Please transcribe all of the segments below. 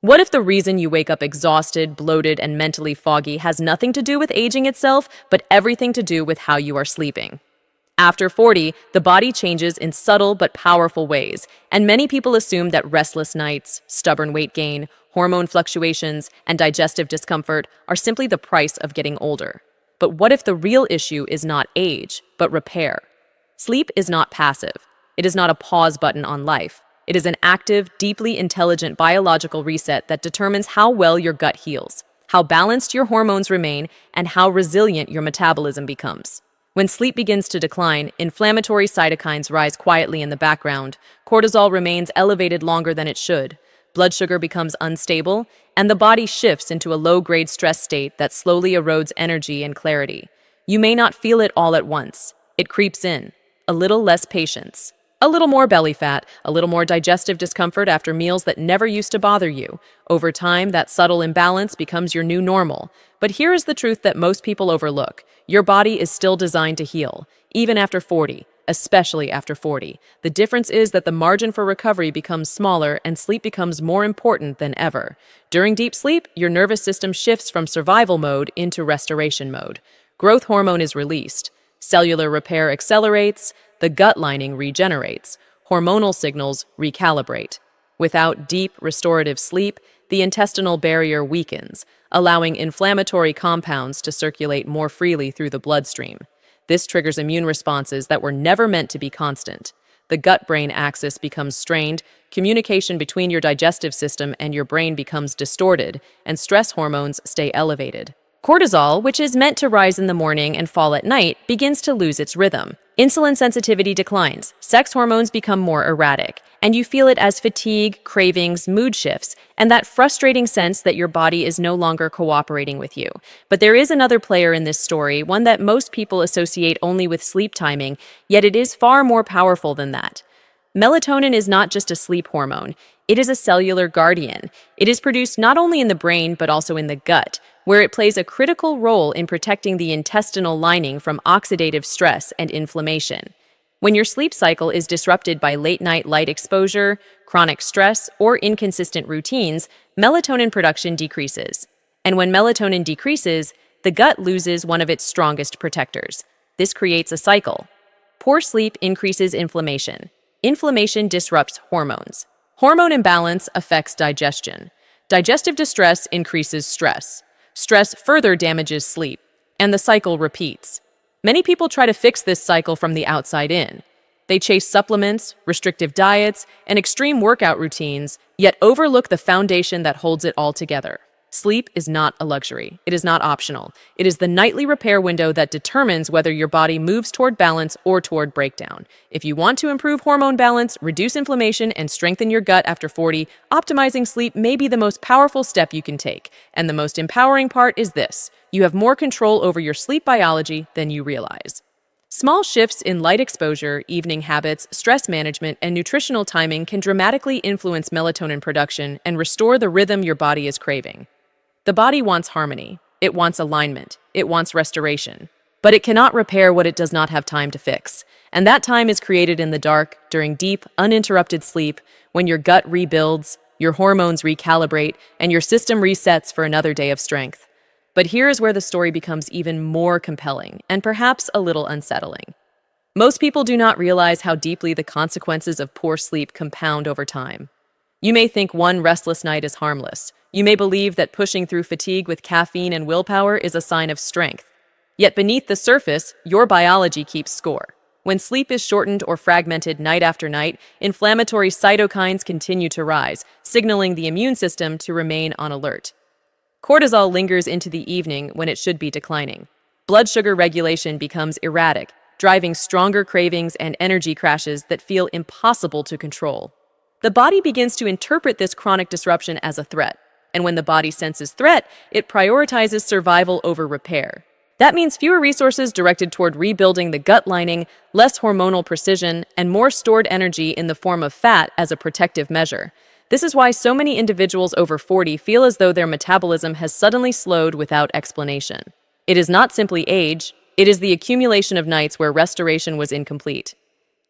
What if the reason you wake up exhausted, bloated, and mentally foggy has nothing to do with aging itself, but everything to do with how you are sleeping? After 40, the body changes in subtle but powerful ways, and many people assume that restless nights, stubborn weight gain, hormone fluctuations, and digestive discomfort are simply the price of getting older. But what if the real issue is not age, but repair? Sleep is not passive. It is not a pause button on life. It is an active, deeply intelligent biological reset that determines how well your gut heals, how balanced your hormones remain, and how resilient your metabolism becomes. When sleep begins to decline, inflammatory cytokines rise quietly in the background, cortisol remains elevated longer than it should, blood sugar becomes unstable, and the body shifts into a low-grade stress state that slowly erodes energy and clarity. You may not feel it all at once. It creeps in. A little less patience. A little more belly fat, a little more digestive discomfort after meals that never used to bother you. Over time, that subtle imbalance becomes your new normal. But here is the truth that most people overlook. Your body is still designed to heal, even after 40, especially after 40. The difference is that the margin for recovery becomes smaller and sleep becomes more important than ever. During deep sleep, your nervous system shifts from survival mode into restoration mode. Growth hormone is released. Cellular repair accelerates. The gut lining regenerates. Hormonal signals recalibrate. Without deep, restorative sleep, the intestinal barrier weakens, allowing inflammatory compounds to circulate more freely through the bloodstream. This triggers immune responses that were never meant to be constant. The gut-brain axis becomes strained, communication between your digestive system and your brain becomes distorted, and stress hormones stay elevated. Cortisol, which is meant to rise in the morning and fall at night, begins to lose its rhythm. Insulin sensitivity declines, sex hormones become more erratic, and you feel it as fatigue, cravings, mood shifts, and that frustrating sense that your body is no longer cooperating with you. But there is another player in this story, one that most people associate only with sleep timing, yet it is far more powerful than that. Melatonin is not just a sleep hormone, it is a cellular guardian. It is produced not only in the brain but also in the gut, where it plays a critical role in protecting the intestinal lining from oxidative stress and inflammation. When your sleep cycle is disrupted by late-night light exposure, chronic stress, or inconsistent routines, melatonin production decreases. And when melatonin decreases, the gut loses one of its strongest protectors. This creates a cycle. Poor sleep increases inflammation. Inflammation disrupts hormones. Hormone imbalance affects digestion. Digestive distress increases stress. Stress further damages sleep, and the cycle repeats. Many people try to fix this cycle from the outside in. They chase supplements, restrictive diets, and extreme workout routines, yet overlook the foundation that holds it all together. Sleep is not a luxury. It is not optional. It is the nightly repair window that determines whether your body moves toward balance or toward breakdown. If you want to improve hormone balance, reduce inflammation, and strengthen your gut after 40, optimizing sleep may be the most powerful step you can take. And the most empowering part is this: you have more control over your sleep biology than you realize. Small shifts in light exposure, evening habits, stress management, and nutritional timing can dramatically influence melatonin production and restore the rhythm your body is craving. The body wants harmony, it wants alignment, it wants restoration, but it cannot repair what it does not have time to fix. And that time is created in the dark, during deep, uninterrupted sleep, when your gut rebuilds, your hormones recalibrate, and your system resets for another day of strength. But here is where the story becomes even more compelling, and perhaps a little unsettling. Most people do not realize how deeply the consequences of poor sleep compound over time. You may think one restless night is harmless. You may believe that pushing through fatigue with caffeine and willpower is a sign of strength. Yet beneath the surface, your biology keeps score. When sleep is shortened or fragmented night after night, inflammatory cytokines continue to rise, signaling the immune system to remain on alert. Cortisol lingers into the evening when it should be declining. Blood sugar regulation becomes erratic, driving stronger cravings and energy crashes that feel impossible to control. The body begins to interpret this chronic disruption as a threat. And when the body senses threat, it prioritizes survival over repair. That means fewer resources directed toward rebuilding the gut lining, less hormonal precision, and more stored energy in the form of fat as a protective measure. This is why so many individuals over 40 feel as though their metabolism has suddenly slowed without explanation. It is not simply age, it is the accumulation of nights where restoration was incomplete.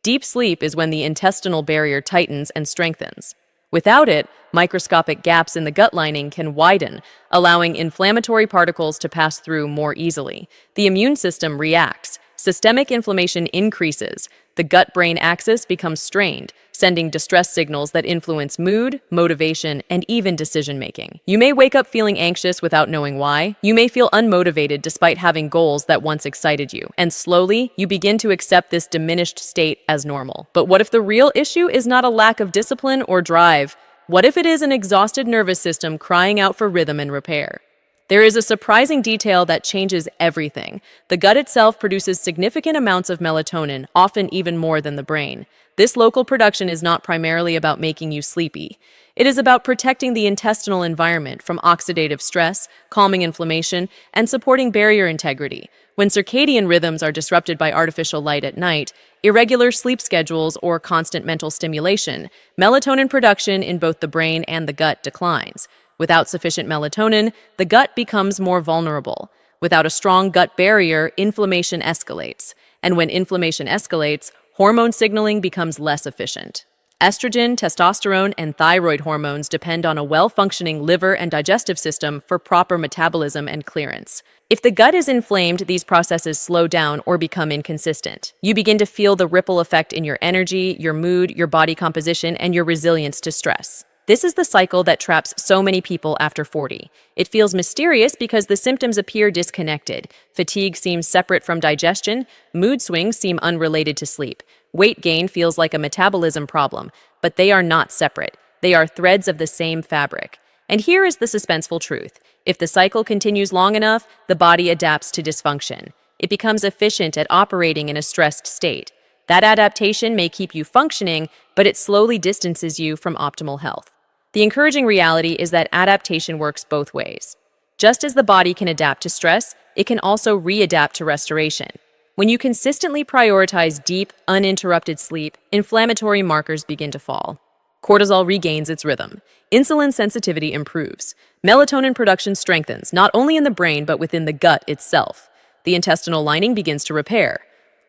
Deep sleep is when the intestinal barrier tightens and strengthens. Without it, microscopic gaps in the gut lining can widen, allowing inflammatory particles to pass through more easily. The immune system reacts. Systemic inflammation increases. The gut-brain axis becomes strained, sending distress signals that influence mood, motivation, and even decision-making. You may wake up feeling anxious without knowing why. You may feel unmotivated despite having goals that once excited you. And slowly, you begin to accept this diminished state as normal. But what if the real issue is not a lack of discipline or drive? What if it is an exhausted nervous system crying out for rhythm and repair? There is a surprising detail that changes everything. The gut itself produces significant amounts of melatonin, often even more than the brain. This local production is not primarily about making you sleepy. It is about protecting the intestinal environment from oxidative stress, calming inflammation, and supporting barrier integrity. When circadian rhythms are disrupted by artificial light at night, irregular sleep schedules, or constant mental stimulation, melatonin production in both the brain and the gut declines. Without sufficient melatonin, the gut becomes more vulnerable. Without a strong gut barrier, inflammation escalates. And when inflammation escalates, hormone signaling becomes less efficient. Estrogen, testosterone, and thyroid hormones depend on a well-functioning liver and digestive system for proper metabolism and clearance. If the gut is inflamed, these processes slow down or become inconsistent. You begin to feel the ripple effect in your energy, your mood, your body composition, and your resilience to stress. This is the cycle that traps so many people after 40. It feels mysterious because the symptoms appear disconnected. Fatigue seems separate from digestion, mood swings seem unrelated to sleep. Weight gain feels like a metabolism problem, but they are not separate. They are threads of the same fabric. And here is the suspenseful truth. If the cycle continues long enough, the body adapts to dysfunction. It becomes efficient at operating in a stressed state. That adaptation may keep you functioning, but it slowly distances you from optimal health. The encouraging reality is that adaptation works both ways. Just as the body can adapt to stress, it can also readapt to restoration. When you consistently prioritize deep, uninterrupted sleep, inflammatory markers begin to fall. Cortisol regains its rhythm. Insulin sensitivity improves. Melatonin production strengthens, not only in the brain but within the gut itself. The intestinal lining begins to repair.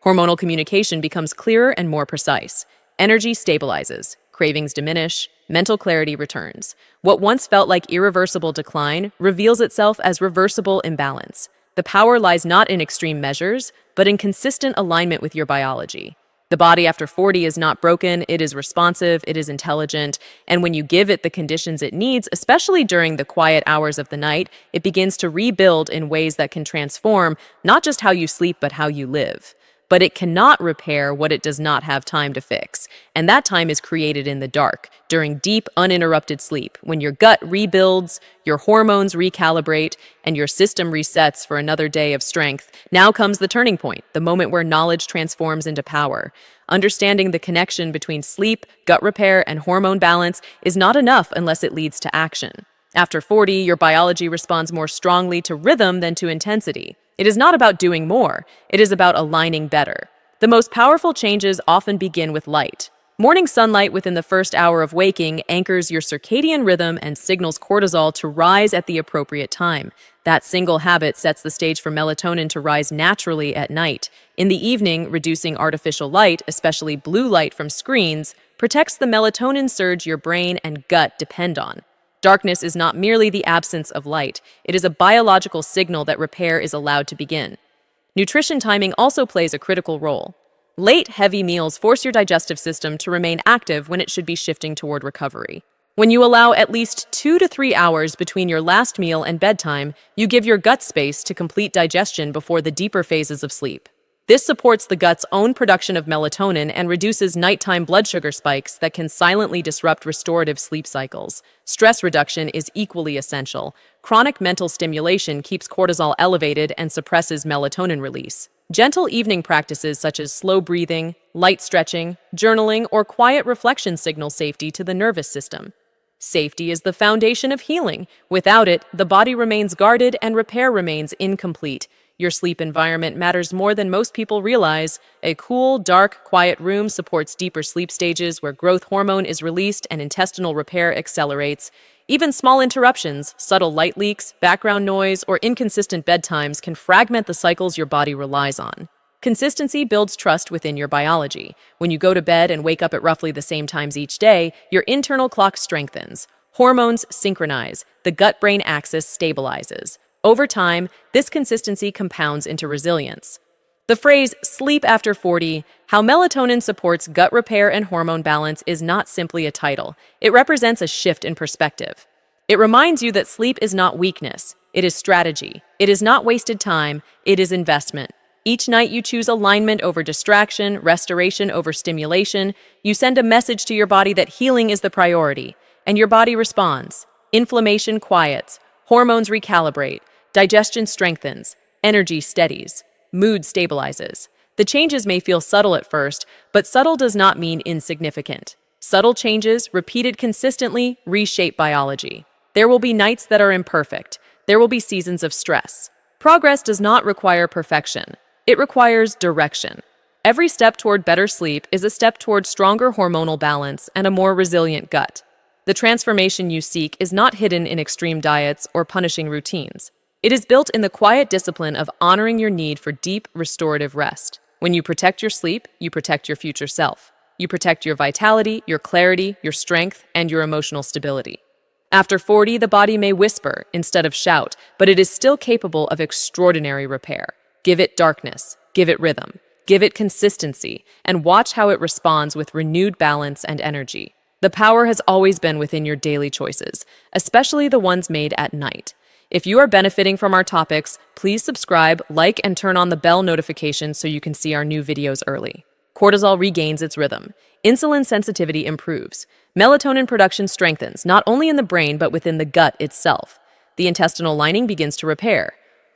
Hormonal communication becomes clearer and more precise. Energy stabilizes. Cravings diminish. Mental clarity returns. What once felt like irreversible decline reveals itself as reversible imbalance. The power lies not in extreme measures, but in consistent alignment with your biology. The body after 40 is not broken, it is responsive, it is intelligent, and when you give it the conditions it needs, especially during the quiet hours of the night, it begins to rebuild in ways that can transform not just how you sleep, but how you live. But it cannot repair what it does not have time to fix. And that time is created in the dark, during deep, uninterrupted sleep, when your gut rebuilds, your hormones recalibrate, and your system resets for another day of strength. Now comes the turning point, the moment where knowledge transforms into power. Understanding the connection between sleep, gut repair, and hormone balance is not enough unless it leads to action. After 40, your biology responds more strongly to rhythm than to intensity. It is not about doing more, it is about aligning better. The most powerful changes often begin with light. Morning sunlight within the first hour of waking anchors your circadian rhythm and signals cortisol to rise at the appropriate time. That single habit sets the stage for melatonin to rise naturally at night. In the evening, reducing artificial light, especially blue light from screens, protects the melatonin surge your brain and gut depend on. Darkness is not merely the absence of light. It is a biological signal that repair is allowed to begin. Nutrition timing also plays a critical role. Late, heavy meals force your digestive system to remain active when it should be shifting toward recovery. When you allow at least 2 to 3 hours between your last meal and bedtime, you give your gut space to complete digestion before the deeper phases of sleep. This supports the gut's own production of melatonin and reduces nighttime blood sugar spikes that can silently disrupt restorative sleep cycles. Stress reduction is equally essential. Chronic mental stimulation keeps cortisol elevated and suppresses melatonin release. Gentle evening practices such as slow breathing, light stretching, journaling, or quiet reflection signal safety to the nervous system. Safety is the foundation of healing. Without it, the body remains guarded and repair remains incomplete. Your sleep environment matters more than most people realize. A cool, dark, quiet room supports deeper sleep stages where growth hormone is released and intestinal repair accelerates. Even small interruptions, subtle light leaks, background noise, or inconsistent bedtimes can fragment the cycles your body relies on. Consistency builds trust within your biology. When you go to bed and wake up at roughly the same times each day, your internal clock strengthens. Hormones synchronize. The gut-brain axis stabilizes. Over time, this consistency compounds into resilience. The phrase, sleep after 40, how melatonin supports gut repair and hormone balance is not simply a title. It represents a shift in perspective. It reminds you that sleep is not weakness. It is strategy. It is not wasted time. It is investment. Each night you choose alignment over distraction, restoration over stimulation. You send a message to your body that healing is the priority, and your body responds. Inflammation quiets, hormones recalibrate, digestion strengthens, energy steadies, mood stabilizes. The changes may feel subtle at first, but subtle does not mean insignificant. Subtle changes, repeated consistently, reshape biology. There will be nights that are imperfect. There will be seasons of stress. Progress does not require perfection. It requires direction. Every step toward better sleep is a step toward stronger hormonal balance and a more resilient gut. The transformation you seek is not hidden in extreme diets or punishing routines. It is built in the quiet discipline of honoring your need for deep, restorative rest. When you protect your sleep, you protect your future self. You protect your vitality, your clarity, your strength, and your emotional stability. After 40, the body may whisper instead of shout, but it is still capable of extraordinary repair. Give it darkness, give it rhythm, give it consistency, and watch how it responds with renewed balance and energy. The power has always been within your daily choices, especially the ones made at night. If you are benefiting from our topics, please subscribe, like, and turn on the bell notification so you can see our new videos early. Cortisol regains its rhythm. Insulin sensitivity improves. Melatonin production strengthens, not only in the brain but within the gut itself. The intestinal lining begins to repair.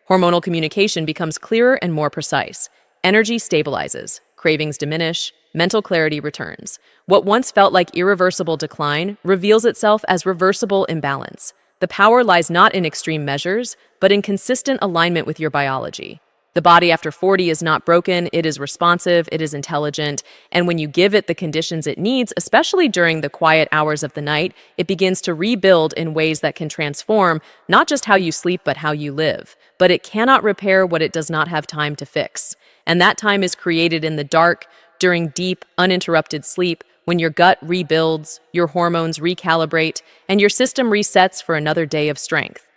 Hormonal communication becomes clearer and more precise. Energy stabilizes. Cravings diminish. Mental clarity returns. What once felt like irreversible decline reveals itself as reversible imbalance. The power lies not in extreme measures, but in consistent alignment with your biology. The body after 40 is not broken, it is responsive, it is intelligent, and when you give it the conditions it needs, especially during the quiet hours of the night, it begins to rebuild in ways that can transform not just how you sleep, but how you live. But it cannot repair what it does not have time to fix. And that time is created in the dark, during deep, uninterrupted sleep, when your gut rebuilds, your hormones recalibrate, and your system resets for another day of strength.